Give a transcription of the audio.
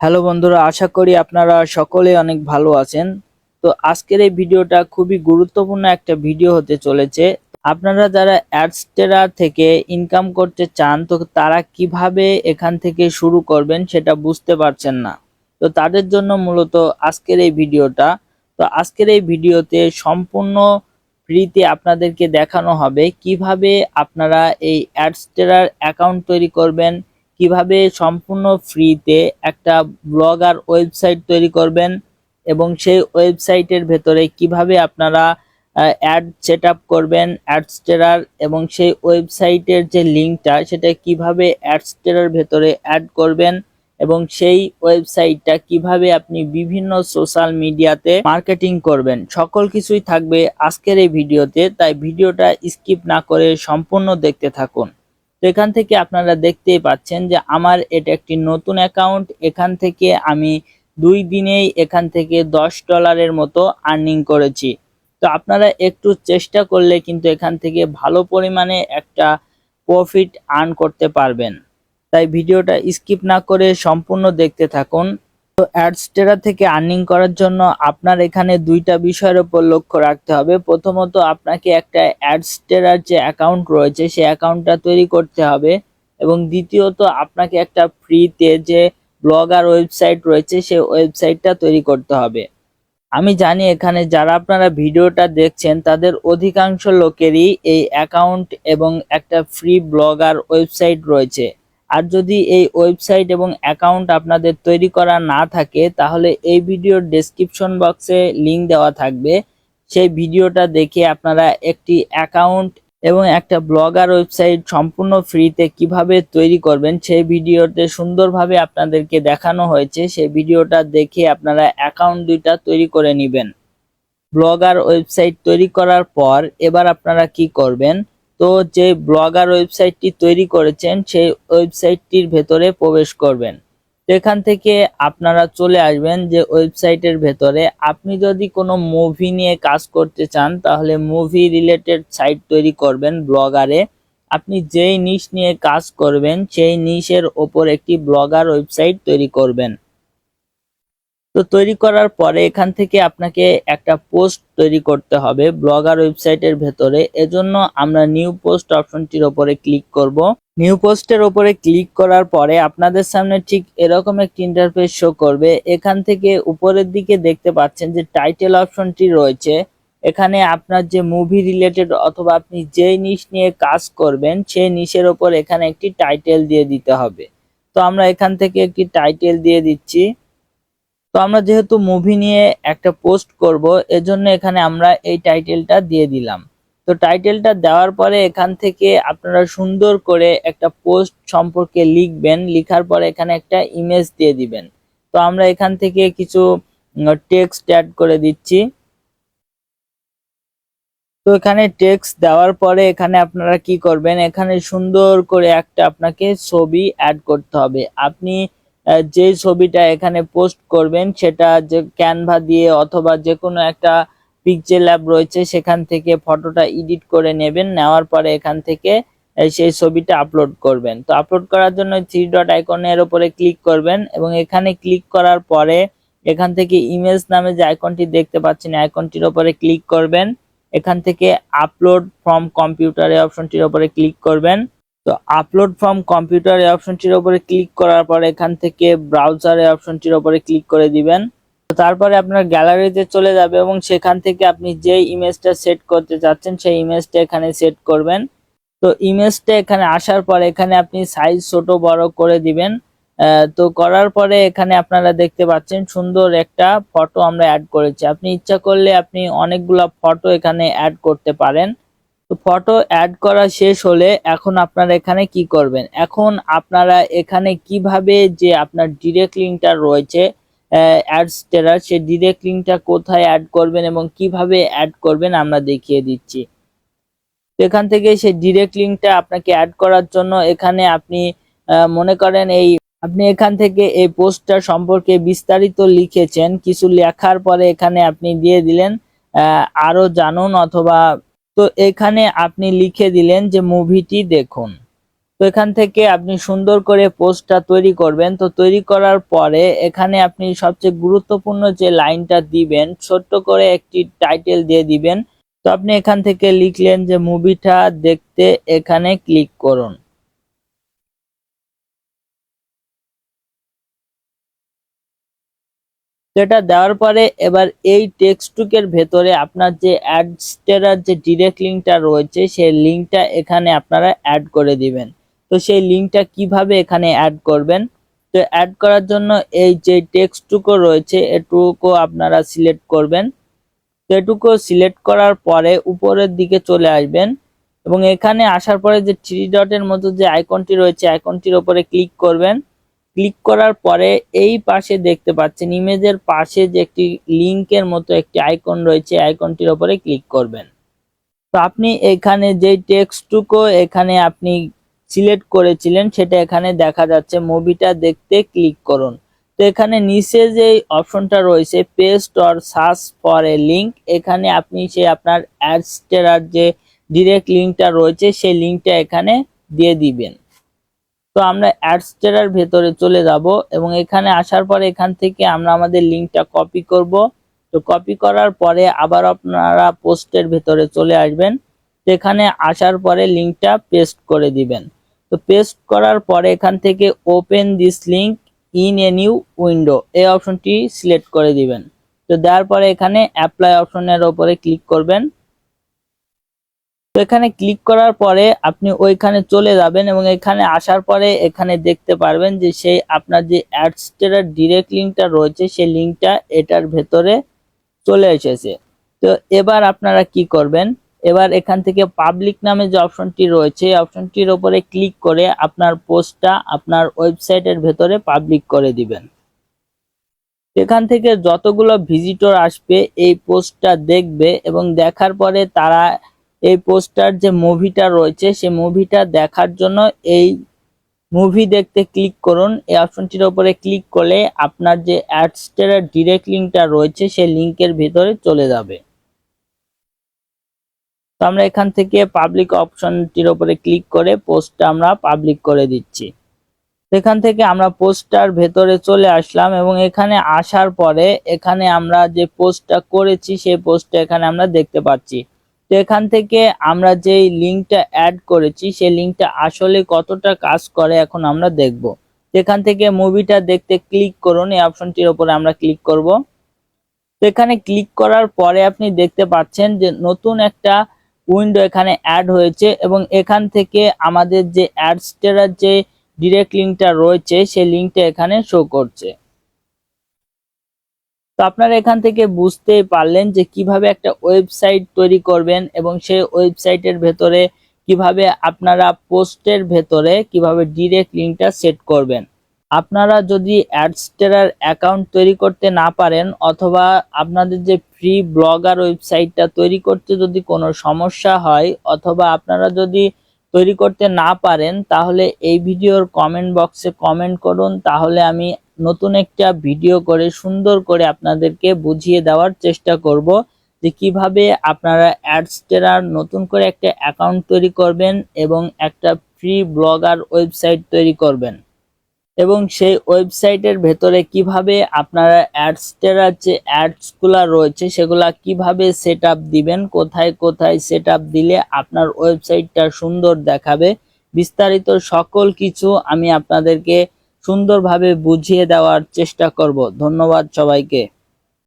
Hello বন্ধুরা, আশা করি আপনারা সকলে অনেক ভালো আছেন। তো আজকের এই ভিডিওটা খুবই গুরুত্বপূর্ণ একটা ভিডিও হতে চলেছে। আপনারা যারা অ্যাডস্টেরা থেকে ইনকাম করতে চান, তো তারা কিভাবে এখান থেকে শুরু করবেন সেটা বুঝতে পারছেন না। তো তাদের জন্য মূলত আজকের এই ভিডিওটা। তো আজকের এই ভিডিওতে সম্পূর্ণ ফ্রিতে আপনাদেরকে দেখানো হবে কিভাবে আপনারা এই অ্যাডস্টেরার অ্যাকাউন্ট তৈরি করবেন, কিভাবে সম্পূর্ণ ফ্রিতে একটা ব্লগার ওয়েবসাইট তৈরি করবেন এবং সেই ওয়েবসাইটের ভেতরে কিভাবে আপনারা অ্যাড সেট আপ করবেন অ্যাডস্টেরার, এবং সেই ওয়েবসাইটের যে লিঙ্কটা সেটা কিভাবে অ্যাডস্টেরার ভেতরে অ্যাড করবেন এবং সেই ওয়েবসাইটটা কিভাবে আপনি বিভিন্ন সোশ্যাল মিডিয়াতে মার্কেটিং করবেন, সকল কিছুই থাকবে আজকের এই ভিডিওতে। তাই ভিডিওটা স্কিপ না করে সম্পূর্ণ দেখতে থাকুন। তো এখান থেকে আপনারা দেখতেই পাচ্ছেন যে আমার এটা একটি নতুন অ্যাকাউন্ট। এখান থেকে আমি 2 দিনেই এখান থেকে $10 মতো আর্নিং করেছি। তো আপনারা একটু চেষ্টা করলে কিন্তু এখান থেকে ভালো পরিমাণে একটা প্রফিট আর্ন করতে পারবেন। তাই ভিডিওটা স্কিপ না করে সম্পূর্ণ দেখতে থাকুন। তো অ্যাডস্টেরা থেকে আর্নিং করার জন্য আপনার এখানে 2টা বিষয়ের উপর লক্ষ্য রাখতে হবে। প্রথমত আপনাকে একটা অ্যাডস্টেরার যে অ্যাকাউন্ট রয়েছে সেই অ্যাকাউন্টটা তৈরি করতে হবে, এবং দ্বিতীয়ত আপনাকে একটা ফ্রিতে যে ব্লগার ওয়েবসাইট রয়েছে সেই ওয়েবসাইটটা তৈরি করতে হবে। আমি জানি এখানে যারা আপনারা ভিডিওটা দেখছেন তাদের অধিকাংশ লোকেরই এই অ্যাকাউন্ট এবং একটা ফ্রি ব্লগার ওয়েবসাইট রয়েছে। আর যদি এই ওয়েবসাইট এবং অ্যাকাউন্ট আপনাদের তৈরি করা না থাকে, তাহলে এই ভিডিওর ডেসক্রিপশন বক্সে লিংক দেওয়া থাকবে। সেই ভিডিওটা দেখে আপনারা একটি অ্যাকাউন্ট এবং একটা ব্লগার ওয়েবসাইট সম্পূর্ণ ফ্রিতে কিভাবে তৈরি করবেন সেই ভিডিওতে সুন্দরভাবে আপনাদেরকে দেখানো হয়েছে। সেই ভিডিওটা দেখে আপনারা অ্যাকাউন্ট 2টা তৈরি করে নেবেন। ব্লগার ওয়েবসাইট তৈরি করার পর এবার আপনারা কি করবেন, তো যে ব্লগার ওয়েবসাইটটি তৈরি করেছেন সেই ওয়েবসাইটটির ভেতরে প্রবেশ করবেন। তো এখান থেকে আপনারা চলে আসবেন যে ওয়েবসাইটের ভেতরে। আপনি যদি কোনো মুভি নিয়ে কাজ করতে চান তাহলে মুভি রিলেটেড সাইট তৈরি করবেন ব্লগারে। আপনি যেই নিশ নিয়ে কাজ করবেন সেই নিশের ওপর একটি ব্লগার ওয়েবসাইট তৈরি করবেন। তো তৈরি করার পরে এখান থেকে আপনাকে একটা পোস্ট তৈরি করতে হবে ব্লগার ওয়েবসাইটের ভেতরে। এজন্য আমরা নিউ পোস্ট অপশনটির উপরে ক্লিক করব। নিউ পোস্টের উপরে ক্লিক করার পরে আপনাদের সামনে ঠিক এরকম একটি ইন্টারফেস শো করবে। এখান থেকে উপরের দিকে দেখতে পাচ্ছেন যে টাইটেল অপশনটি রয়েছে। এখানে আপনার যে মুভি রিলেটেড অথবা আপনি যেই নিশ নিয়ে কাজ করবেন সেই নিশের ওপর এখানে একটি টাইটেল দিয়ে দিতে হবে। তো আমরা এখান থেকে একটি টাইটেল দিয়ে দিচ্ছি। তো আমরা যেহেতু মুভি নিয়ে একটা পোস্ট করব, এজন্য এখানে আমরা এই টাইটেলটা দিয়ে দিলাম। তো টাইটেলটা দেওয়ার পরে এখান থেকে আপনারা সুন্দর করে একটা পোস্ট সম্পর্কে লিখবেন। লিখার পরে এখানে একটা ইমেজ দিয়ে দিবেন। তো আমরা এখান থেকে কিছু টেক্সট অ্যাড করে দিচ্ছি। তো এখানে টেক্সট দেওয়ার পরে এখানে আপনারা কি করবেন, এখানে সুন্দর করে একটা আপনাকে ছবি অ্যাড করতে হবে। আপনি যে ছবিটা এখানে পোস্ট করবেন সেটা যে ক্যানভা দিয়ে অথবা যে কোনো একটা পিক্সেল ল্যাব রয়েছে সেখান থেকে ফটোটা এডিট করে নেবেন। নেওয়ার পরে এখান থেকে সেই ছবিটা আপলোড করবেন। তো আপলোড করার জন্য 3 ডট আইকনের উপরে ক্লিক করবেন এবং এখানে ক্লিক করার পরে এখান থেকে ইমেজ নামে যে আইকনটি দেখতে পাচ্ছেন আইকনটির উপরে ক্লিক করবেন। এখান থেকে আপলোড ফ্রম কম্পিউটার এই অপশনটির উপরে ক্লিক করবেন। তো আপলোড ফ্রম কম্পিউটার এই অপশনটির উপরে ক্লিক করার পর এখান থেকে ব্রাউজার এই অপশনটির উপরে ক্লিক করে দিবেন। তো তারপরে আপনার গ্যালারিতে চলে যাবে এবং সেখান থেকে আপনি যে ইমেজটা সেট করতে চাচ্ছেন সেই ইমেজটা এখানে সেট করবেন। তো ইমেজটা এখানে আসার পর এখানে আপনি সাইজ ছোট বড় করে দিবেন। তো করার পরে এখানে আপনারা দেখতে পাচ্ছেন সুন্দর একটা ফটো আমরা অ্যাড করেছি। আপনি ইচ্ছা করলে আপনি অনেকগুলা ফটো এখানে অ্যাড করতে পারেন। তো ফটো অ্যাড করা শেষ হলে এখন আপনারা এখানে কি করবেন, এখন আপনারা এখানে কিভাবে যে আপনার ডিরেক্ট লিঙ্কটা রয়েছে অ্যাডস্টেরার সেই ডিরেক্ট লিঙ্কটা কোথায় অ্যাড করবেন এবং কিভাবে অ্যাড করবেন আমরা দেখিয়ে দিচ্ছি। তো এখান থেকে সেই ডিরেক্ট লিঙ্কটা আপনাকে অ্যাড করার জন্য এখানে আপনি মনে করেন আপনি এখান থেকে এই পোস্টটা সম্পর্কে বিস্তারিত লিখেছেন, কিছু লেখার পরে এখানে আপনি দিয়ে দিলেন আরো জানুন, অথবা তো এখানে আপনি লিখে দিলেন যে মুভিটি দেখুন। তো এখান থেকে আপনি সুন্দর করে পোস্টটা তৈরি করবেন। তো তৈরি করার পরে এখানে আপনি সবচেয়ে গুরুত্বপূর্ণ যে লাইনটা দিবেন, ছোট্ট করে একটি টাইটেল দিয়ে দিবেন। তো আপনি এখান থেকে লিখলেন যে মুভিটা দেখতে, এখানে ক্লিক করুন। তো এটা দেওয়ার পরে এবার এই টেক্সটুকের ভেতরে আপনার যে অ্যাডস্টেরার যে ডিরেক্ট লিঙ্কটা রয়েছে সেই লিঙ্কটা এখানে আপনারা অ্যাড করে দিবেন। তো সেই লিঙ্কটা কিভাবে এখানে অ্যাড করবেন, তো অ্যাড করার জন্য এই যে টেক্সটুকু রয়েছে এটুকু আপনারা সিলেক্ট করবেন। তো এটুকু সিলেক্ট করার পরে উপরের দিকে চলে আসবেন এবং এখানে আসার পরে যে থ্রি ডটের মতো যে আইকনটি রয়েছে আইকনটির উপরে ক্লিক করবেন। ক্লিক করার পরে এই পাশে দেখতে পাচ্ছেন ইমেজের পাশে যে একটি লিংকের মতো একটি আইকন রয়েছে, আইকনটির উপরে ক্লিক করবেন। তো আপনি এখানে যে টেক্সটটুকু এখানে আপনি সিলেক্ট করেছিলেন সেটা এখানে দেখা যাচ্ছে, মুভিটা দেখতে ক্লিক করুন। তো এখানে নিচে যে অপশনটা রয়েছে paste or search for a link, এখানে আপনি আপনার অ্যাডস্টেরার যে ডিরেক্ট লিঙ্কটা রয়েছে সেই লিঙ্কটা এখানে দিয়ে দিবেন। তো আমরা অ্যাডস্টেরার ভেতরে চলে যাব এবং এখানে আসার পরে এখান থেকে আমরা আমাদের লিঙ্কটা কপি করব। তো কপি করার পরে আবার আপনারা পোস্টের ভেতরে চলে আসবেন। তো এখানে আসার পরে লিঙ্কটা পেস্ট করে দিবেন। তো পেস্ট করার পরে এখান থেকে open this link in a new window এই অপশনটি সিলেক্ট করে দিবেন। তো দেওয়ার পরে এখানে অ্যাপ্লাই অপশনের উপরে ক্লিক করবেন। তো এখানে ক্লিক করার পরে আপনি ওইখানে চলে যাবেন এবং এখানে আসার পরে এখানে দেখতে পারবেন যে সেই আপনার যে অ্যাডস্টেরার ডিরেক্ট লিঙ্কটা রয়েছে সেই লিঙ্কটা এটার ভেতরে চলে এসেছে। তো এবার আপনারা কি করবেন, এবার এখান থেকে পাবলিক নামে যে অপশনটি রয়েছে এই অপশনটির উপরে ক্লিক করে আপনার পোস্টটা আপনার ওয়েবসাইটের ভেতরে পাবলিক করে দিবেন। এখান থেকে যতগুলো ভিজিটর আসবে এই পোস্টটা দেখবে এবং দেখার পরে তারা এই পোস্টার যে মুভিটা রয়েছে সেই মুভিটা দেখার জন্য এই মুভি দেখতে ক্লিক করুন। এই অপশনটির উপরে ক্লিক করলে আপনার যে অ্যাডস্টেরার ডিরেক্ট লিঙ্কটা রয়েছে সেই লিঙ্কের ভিতরে চলে যাবে। তো আমরা এখান থেকে পাবলিক অপশনটির উপরে ক্লিক করে পোস্টটা আমরা পাবলিক করে দিচ্ছি। এখান থেকে আমরা পোস্টটার ভেতরে চলে আসলাম এবং এখানে আসার পরে এখানে আমরা যে পোস্টটা করেছি সেই পোস্টটা এখানে আমরা দেখতে পাচ্ছি। তো এখান থেকে আমরা যে লিঙ্কটা অ্যাড করেছি সেই লিঙ্কটা আসলে কতটা কাজ করে এখন আমরা দেখব। এখান থেকে মুভিটা দেখতে ক্লিক করুন, এই অপশনটির উপরে আমরা ক্লিক করব। তো এখানে ক্লিক করার পরে আপনি দেখতে পাচ্ছেন যে নতুন একটা উইন্ডো এখানে অ্যাড হয়েছে এবং এখান থেকে আমাদের যে অ্যাডস্টেরার যে ডিরেক্ট লিঙ্কটা রয়েছে সেই লিঙ্কটা এখানে শো করছে। তো আপনারা এখান থেকে বুঝতেই পারলেন যে কিভাবে একটা ওয়েবসাইট তৈরি করবেন এবং সেই ওয়েবসাইটের ভেতরে কিভাবে আপনারা পোস্টের ভেতরে কিভাবে ডিরেক্ট লিঙ্কটা সেট করবেন। আপনারা যদি অ্যাডস্টেরার অ্যাকাউন্ট তৈরি করতে না পারেন অথবা আপনাদের যে ফ্রি ব্লগার ওয়েবসাইটটা তৈরি করতে যদি কোনো সমস্যা হয় অথবা আপনারা যদি তৈরি করতে না পারেন তাহলে এই ভিডিওর কমেন্ট বক্সে কমেন্ট করুন, তাহলে আমি নতুন একটা ভিডিও করে সুন্দর করে আপনাদেরকে বুঝিয়ে দেওয়ার চেষ্টা করব যে কিভাবে আপনারা অ্যাডস্টেরার নতুন করে একটা অ্যাকাউন্ট তৈরি করবেন এবং একটা ফ্রি ব্লগার ওয়েবসাইট তৈরি করবেন এবং সেই ওয়েবসাইটের ভেতরে কিভাবে আপনারা অ্যাডস্টেরার যে অ্যাডসগুলো রয়েছে সেগুলা কিভাবে সেট আপ দিবেন, কোথায় কোথায় সেট আপ দিলে আপনার ওয়েবসাইটটা সুন্দর দেখাবে, বিস্তারিত সকল কিছু আমি আপনাদেরকে সুন্দরভাবে বুঝিয়ে দেওয়ার চেষ্টা করব। ধন্যবাদ সবাইকে।